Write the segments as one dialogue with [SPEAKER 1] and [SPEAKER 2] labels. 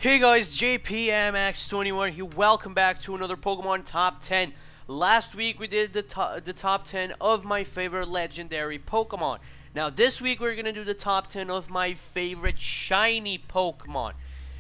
[SPEAKER 1] Hey guys, JPMX21 here. Welcome back to another Pokemon Top 10. Last week we did the top 10 of my favorite legendary Pokemon. Now this week we're gonna do the top 10 of my favorite shiny Pokemon.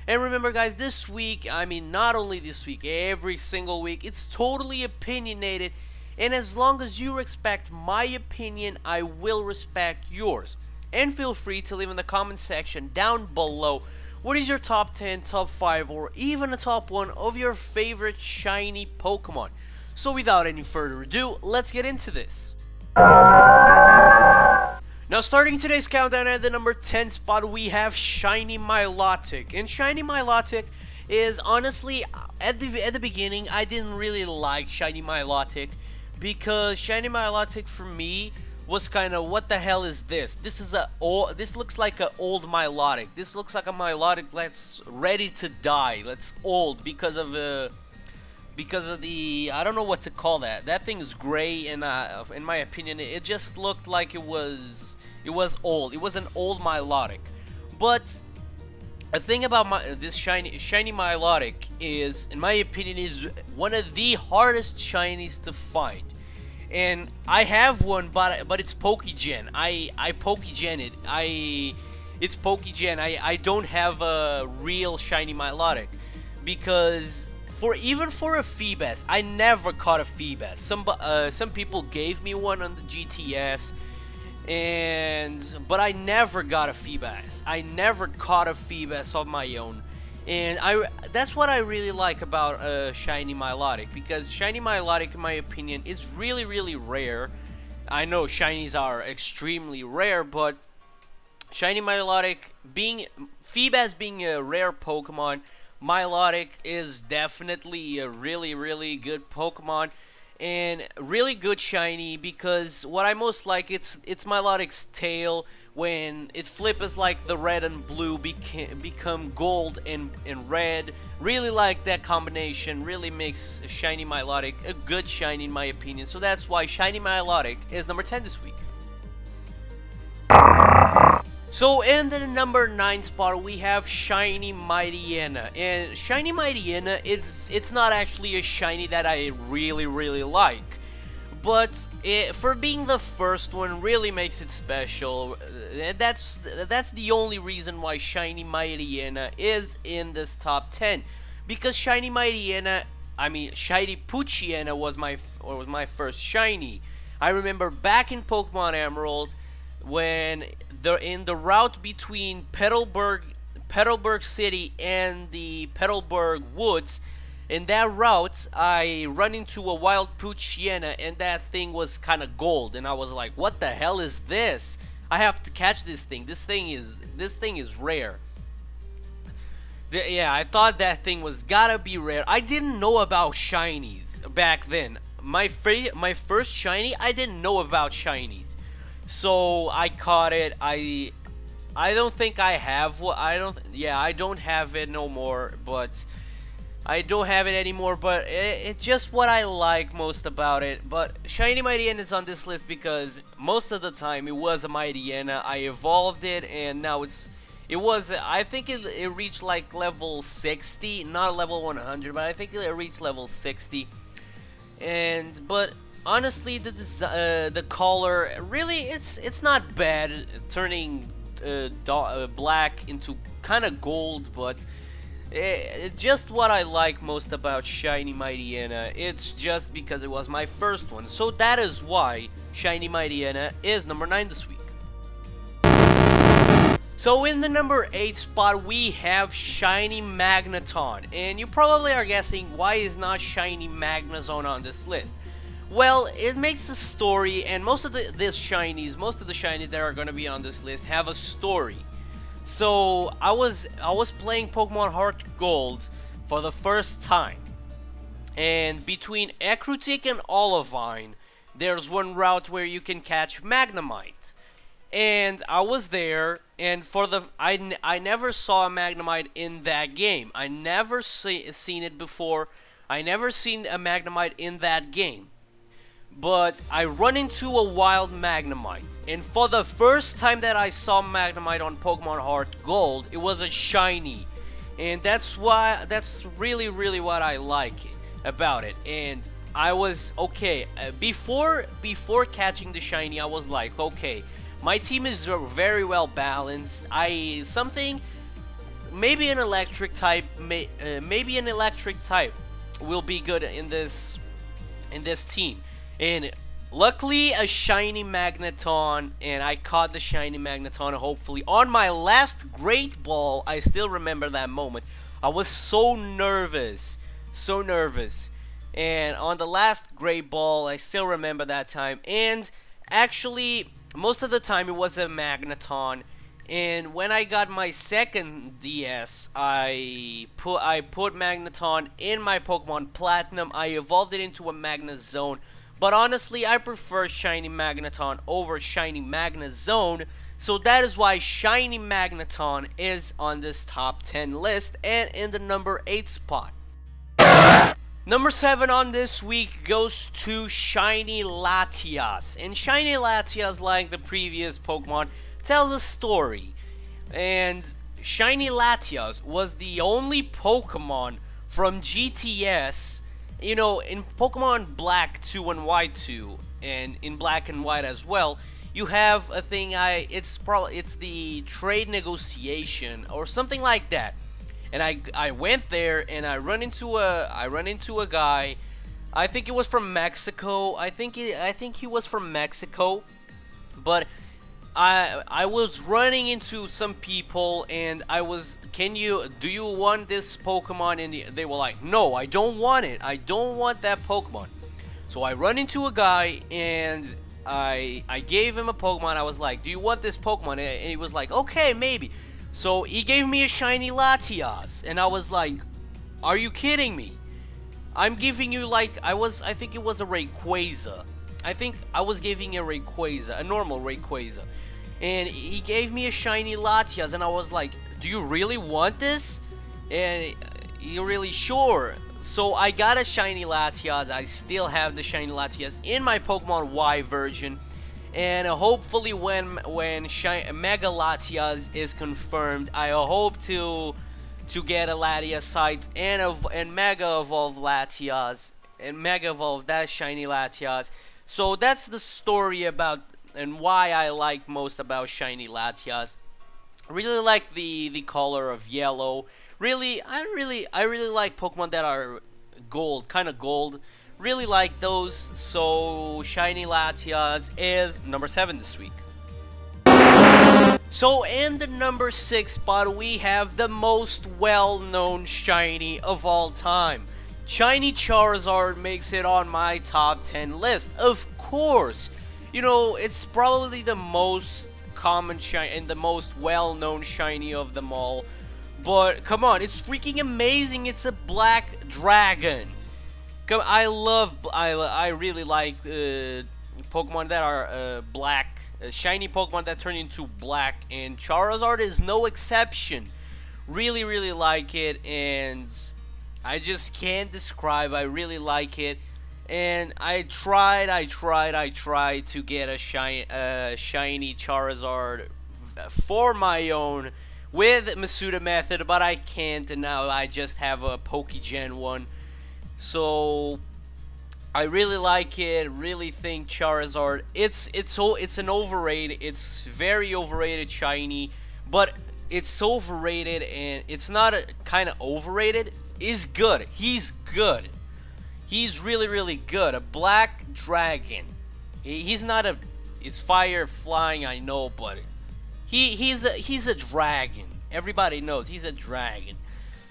[SPEAKER 1] And remember guys, this week, not only this week, every single week, it's totally opinionated. And as long as you respect my opinion, I will respect yours. And feel free to leave in the comment section down below what is your top 10, top 5, or even a top 1 of your favorite shiny Pokemon. So without any further ado, let's get into this. Now starting today's countdown at the number 10 spot, we have Shiny Milotic. And Shiny Milotic is honestly, at the beginning, I didn't really like Shiny Milotic, because Shiny Milotic for me was kind of, what the hell is this? This looks like an old Milotic. This looks like a Milotic that's ready to die. That's old because of the I don't know what to call that. That thing is gray, and in my opinion, it just looked like it was old. It was an old Milotic. But the thing about this shiny Milotic is, in my opinion, is one of the hardest shinies to find. And I have one, but it's Pokegen. I Pokegen it. It's Pokegen. I don't have a real shiny Milotic, because even for a Feebas, I never caught a Feebas. Some people gave me one on the GTS, but I never got a Feebas. I never caught a Feebas of my own. And that's what I really like about Shiny Milotic, because Shiny Milotic, in my opinion, is really, really rare. I know shinies are extremely rare, but Shiny Milotic, Feebas being a rare Pokemon, Milotic is definitely a really, really good Pokemon. And really good shiny, because what I most like, it's Milotic's tail. When it flips, like the red and blue become gold and red. Really like that combination. Really makes Shiny Milotic a good shiny, in my opinion. So that's why Shiny Milotic is number 10 this week. So in the number 9 spot, we have Shiny Mightyena. And Shiny Mightyena, it's not actually a shiny that I really, really like. But for being the first one, really makes it special. That's the only reason why Shiny Mightyena is in this top 10. Because Shiny Mightyena, Shiny Poochyena was my first shiny. I remember back in Pokemon Emerald, when in the route between Petalburg City and the Petalburg Woods. In that route, I run into a wild Poochyena, and that thing was kind of gold, and I was like, "What the hell is this? I have to catch this thing. This thing is rare." Yeah, I thought that thing was gotta be rare. I didn't know about shinies back then. My first shiny, I didn't know about shinies, so I caught it. I don't think I have. I don't have it no more, but. I don't have it anymore, but it's just what I like most about it. But Shiny Mightyena is on this list because most of the time it was a Mightyena. I evolved it, and now I think it reached like level 60, not level 100, but I think it reached level 60. But honestly, the color, really, it's not bad, turning black into kind of gold, but it's just what I like most about Shiny Mightyena. It's just because it was my first one. So that is why Shiny Mightyena is number 9 this week. So in the number 8 spot, we have Shiny Magneton. And you probably are guessing, why is not Shiny Magnezone on this list? Well, it makes a story, and most of the shinies that are going to be on this list have a story. So I was playing Pokemon Heart Gold for the first time, and between Ecruteak and Olivine, there's one route where you can catch Magnemite, and I was there, and I never saw a Magnemite in that game. I never seen it before. I never seen a Magnemite in that game. But I run into a wild Magnemite, and for the first time that I saw Magnemite on Pokemon Heart Gold, it was a shiny. and that's really what I like about it. And I was okay before catching the shiny. I was like, okay, my team is very well balanced. Maybe an electric type, maybe an electric type will be good in this team. And luckily, a shiny Magneton, and I caught the shiny Magneton. Hopefully, on my last Great Ball, I still remember that moment. I was so nervous, so nervous. And on the last Great Ball, I still remember that time. And actually, most of the time it was a Magneton. And when I got my second DS, I put Magneton in my Pokemon Platinum. I evolved it into a Magnezone. But honestly, I prefer Shiny Magneton over Shiny Magnezone. So that is why Shiny Magneton is on this top 10 list and in the number 8 spot. Number 7 on this week goes to Shiny Latias. And Shiny Latias, like the previous Pokemon, tells a story. And Shiny Latias was the only Pokemon from GTS, you know, in Pokemon Black 2 and White 2, and in Black and White as well. You have a thing, it's the trade negotiation or something like that. And I went there and I run into a guy. I think it was from Mexico. I think he was from Mexico, but I was running into some people and do you want this Pokemon? And they were like, no, I don't want it. I don't want that Pokemon. So I run into a guy and I gave him a Pokemon. I was like, do you want this Pokemon? And he was like, okay, maybe. So he gave me a Shiny Latias, and I was like, are you kidding me? I'm giving you like, I think it was a Rayquaza. I think I was giving a Rayquaza, a normal Rayquaza. And he gave me a Shiny Latias, and I was like, do you really want this? And you're really sure? So I got a Shiny Latias. I still have the Shiny Latias in my Pokemon Y version. And hopefully when Mega Latias is confirmed, I hope to get a Latiasite and Mega Evolve Latias and Mega Evolve that Shiny Latias. So that's the story about and why I like most about Shiny Latias. I really like the color of yellow. I really like Pokemon that are gold, kind of gold. Really like those. So Shiny Latias is number 7 this week. So in the number 6 spot, we have the most well-known shiny of all time. Shiny Charizard makes it on my top 10 list. Of course, you know, it's probably the most common shiny and the most well-known shiny of them all. But come on, it's freaking amazing. It's a black dragon. I really like Pokemon that are black, shiny Pokemon that turn into black, and Charizard is no exception. Really like it, and I just can't describe. I really like it, and I tried to get a shiny Charizard for my own with Masuda method, but I can't, and now I just have a Pokegen one. So I really like it. Really think Charizard. It's very overrated shiny, but it's overrated, and it's not a kind of overrated. Is good. He's good. He's really good. A black dragon. He's not a. It's fire flying. I know, but he's a dragon. Everybody knows he's a dragon.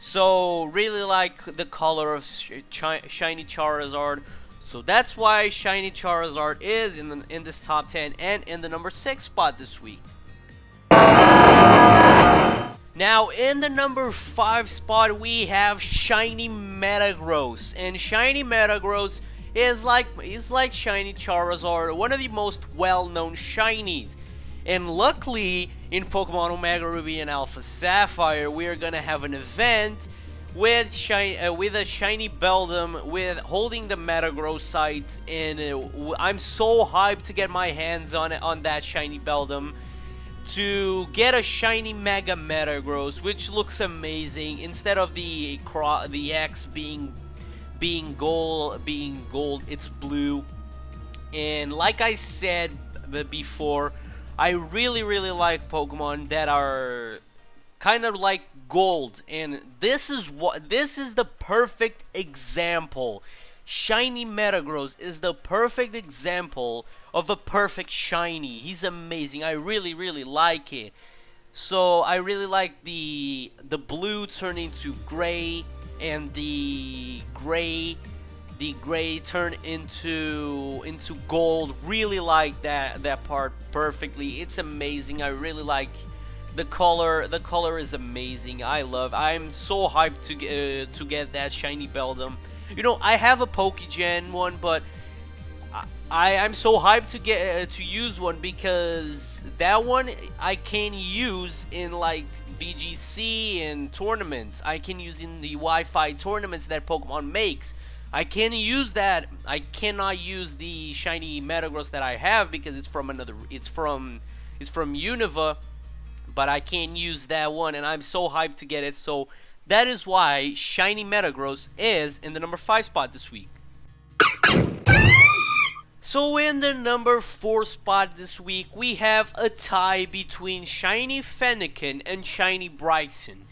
[SPEAKER 1] So really like the color of Shiny Charizard. So that's why Shiny Charizard is in this top 10 and in the number 6 spot this week. Now in the number 5 spot, we have Shiny Metagross, and Shiny Metagross is like Shiny Charizard, one of the most well-known shinies. And luckily, in Pokemon Omega Ruby and Alpha Sapphire, we are gonna have an event with a shiny Beldum with holding the Metagrossite, and I'm so hyped to get my hands on that shiny Beldum. to get a shiny Mega Metagross, which looks amazing. Instead of the X being gold, it's blue. And like I said before, I really like Pokemon that are kind of like gold, and this is the perfect example. Shiny Metagross is the perfect example of a perfect shiny. He's amazing. I really like it. So I really like the blue turning to gray, and the gray turn into gold. Really like that part perfectly. It's amazing. I really like the color. The color is amazing. I'm so hyped to get that shiny Beldum. You know, I have a Pokegen one, but I'm so hyped to get to use one, because that one I can use in like VGC and tournaments. I can use in the Wi-Fi tournaments that Pokemon makes. I can use that. I cannot use the shiny Metagross that I have because it's from Unova, but I can use that one, and I'm so hyped to get it. So that is why shiny Metagross is in the number 5 spot this week. So in the number 4 spot this week, we have a tie between shiny Fennekin and shiny Bryson.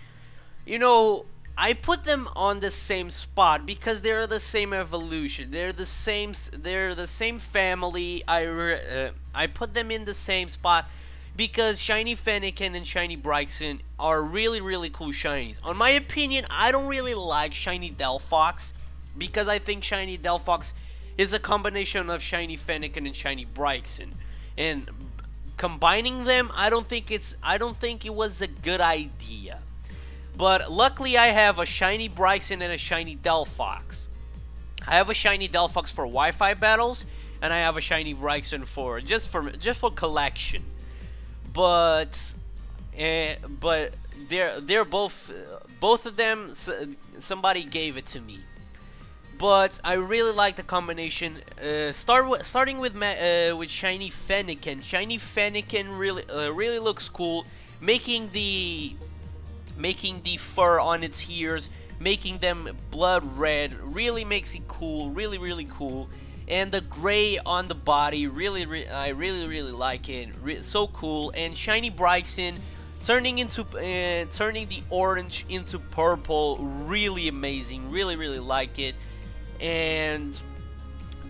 [SPEAKER 1] You know, I put them on the same spot because they're the same evolution. They're the same family. I put them in the same spot because shiny Fennekin and shiny Bryson are really cool shinies. On my opinion, I don't really like shiny Delphox because I think shiny Delphox is a combination of shiny Fennekin and shiny Bryson, and combining them, I don't think it was a good idea. But luckily, I have a shiny Bryson and a shiny Delphox. I have a shiny Delphox for Wi-Fi battles, and I have a shiny Bryson for just for collection. But they're both of them. Somebody gave it to me. But I really like the combination. Starting with shiny Fennekin. Shiny Fennekin really looks cool. Making the fur on its ears, making them blood red, really makes it cool. Really cool. And the gray on the body, I really like it. So cool. And shiny Bryson turning the orange into purple, really amazing. Really like it. And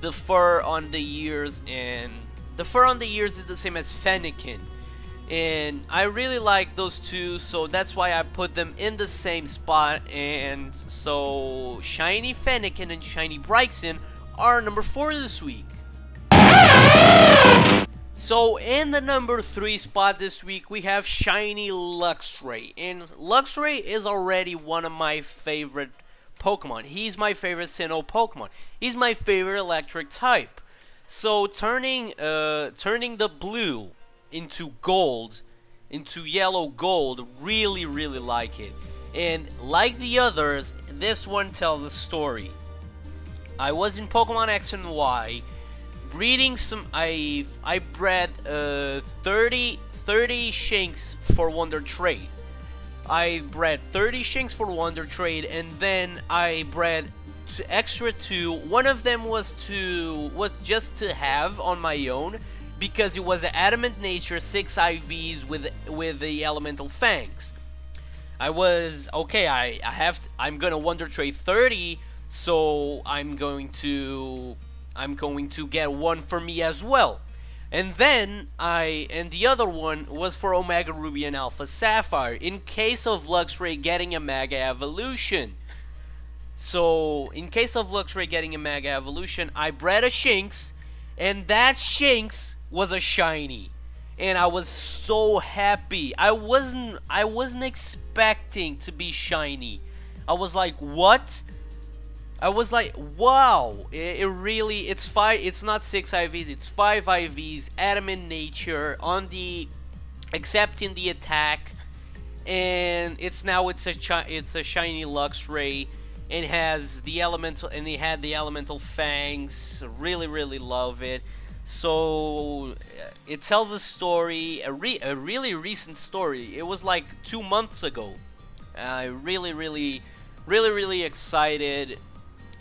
[SPEAKER 1] the fur on the ears is the same as Fennekin, and I really like those two, so that's why I put them in the same spot. And so shiny Fennekin and shiny Bryson are number 4 this week. So in the number 3 spot this week, we have shiny Luxray, and Luxray is already one of my favorite Pokemon. He's my favorite Sinnoh Pokemon. He's my favorite electric type. So turning the blue into gold, into yellow gold, really like it. And like the others, this one tells a story. I was in Pokemon X and Y breeding some. I bred 30 Shinx for Wonder Trade. I bred 30 Shinx for Wonder Trade, and then I bred extra 2. One of them was just to have on my own because it was an Adamant Nature 6 IVs with the Elemental Fangs. I was okay. I'm gonna Wonder Trade 30, so I'm going to get one for me as well. And then the other one was for Omega Ruby and Alpha Sapphire in case of Luxray getting a Mega Evolution. So in case of Luxray getting a Mega Evolution, I bred a Shinx, and that Shinx was a shiny, and I was so happy. I wasn't expecting to be shiny. I was like, what? I was like, wow, it's not 6 IVs, it's 5 IVs, Adamant Nature, except in the attack, and it's a shiny Luxray, and it had the elemental fangs, really love it. So it tells a story, a really recent story. It was like 2 months ago. I really excited.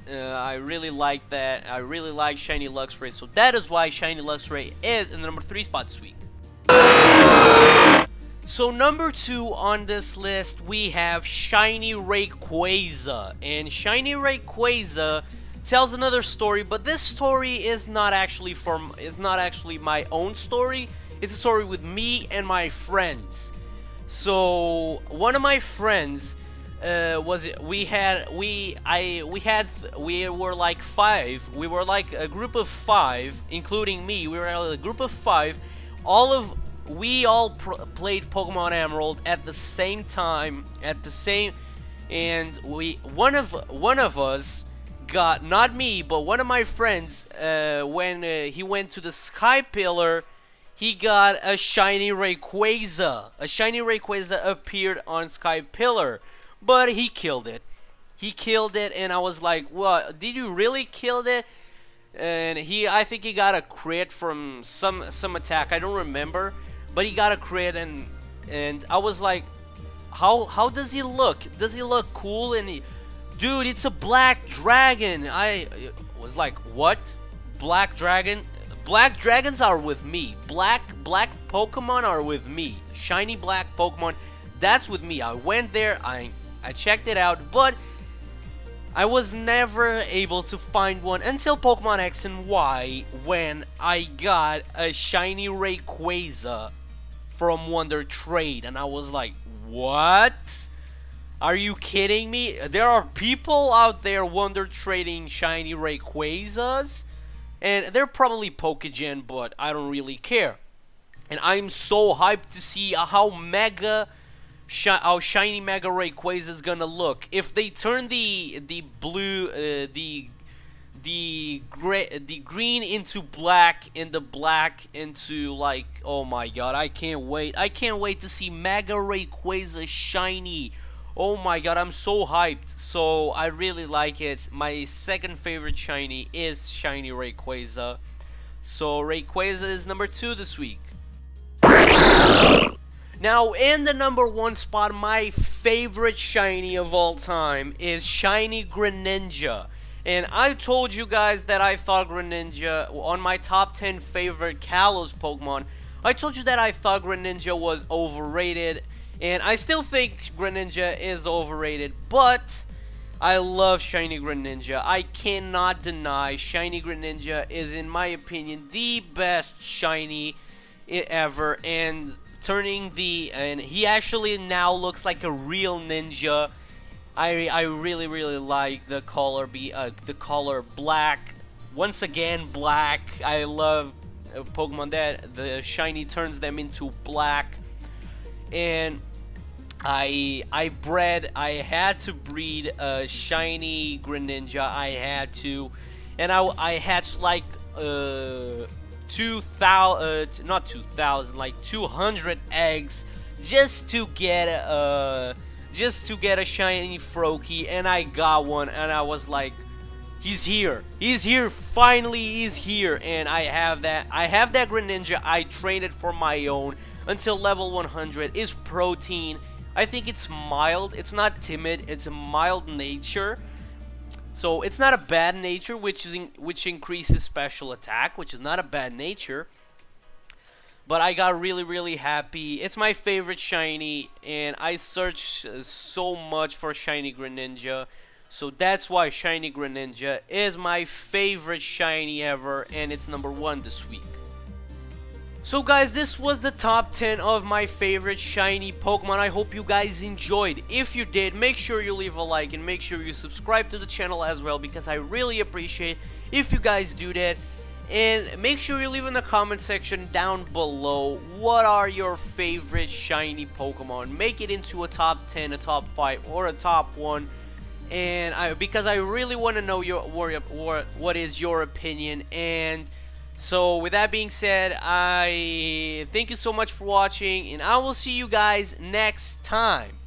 [SPEAKER 1] I really like that. I really like Shiny Luxray. So that is why Shiny Luxray is in the number 3 spot this week. So number 2 on this list, we have Shiny Rayquaza. And Shiny Rayquaza tells another story, but this story is not actually my own story. It's a story with me and my friends. So one of my friends we were like 5. We were like a group of 5, including me. We were a group of 5. We all played Pokemon Emerald at the same time, and one of us got, not me, but one of my friends, when he went to the Sky Pillar, he got a Shiny Rayquaza. A Shiny Rayquaza appeared on Sky Pillar, but he killed it. He killed it, and I was like, "What? Did you really kill it?" And I think he got a crit from some attack. I don't remember, but he got a crit, and I was like, "How does he look? Does he look cool?" And dude, it's a black dragon. I was like, "What? Black dragon? Black dragons are with me. Black Pokemon are with me. Shiny black Pokemon, that's with me." I went there. I checked it out, but I was never able to find one until Pokemon X and Y, when I got a Shiny Rayquaza from Wonder Trade, and I was like, "What? Are you kidding me? There are people out there Wonder Trading Shiny Rayquazas, and they're probably Pokegen, but I don't really care." And I'm so hyped to see how Shiny Mega Rayquaza is gonna look. If they turn the green into black and the black into, like, oh my god, I can't wait. I can't wait to see Mega Rayquaza shiny. Oh my god, I'm so hyped. So I really like it. My second favorite shiny is Shiny Rayquaza. So Rayquaza is number 2 this week. Now, in the number 1 spot, my favorite shiny of all time is Shiny Greninja. And I told you guys that I thought Greninja, on my top 10 favorite Kalos Pokemon, I told you that I thought Greninja was overrated. And I still think Greninja is overrated, but I love Shiny Greninja. I cannot deny Shiny Greninja is, in my opinion, the best shiny ever. And he actually now looks like a real ninja. I really like the color black. Once again, black. I love Pokemon that the shiny turns them into black. And I had to breed a Shiny Greninja. I had to, and I hatched like 200 eggs just to get a shiny Froakie, and I got one, and I was like, he's here, finally he's here. And I have that Greninja. I trained it for my own until level 100. Is Protein. I think it's mild. It's not timid. It's a mild nature. So it's not a bad nature, which increases special attack, which is not a bad nature. But I got really happy. It's my favorite shiny, and I searched so much for Shiny Greninja. So that's why Shiny Greninja is my favorite shiny ever, and it's number 1 this week. So guys, this was the top 10 of my favorite shiny Pokemon. I hope you guys enjoyed. If you did, make sure you leave a like and make sure you subscribe to the channel as well, because I really appreciate if you guys do that. And make sure you leave in the comment section down below, what are your favorite shiny Pokemon? Make it into a top 10, a top 5, or a top 1. And because I really want to know what is your opinion. And so with that being said, I thank you so much for watching, and I will see you guys next time.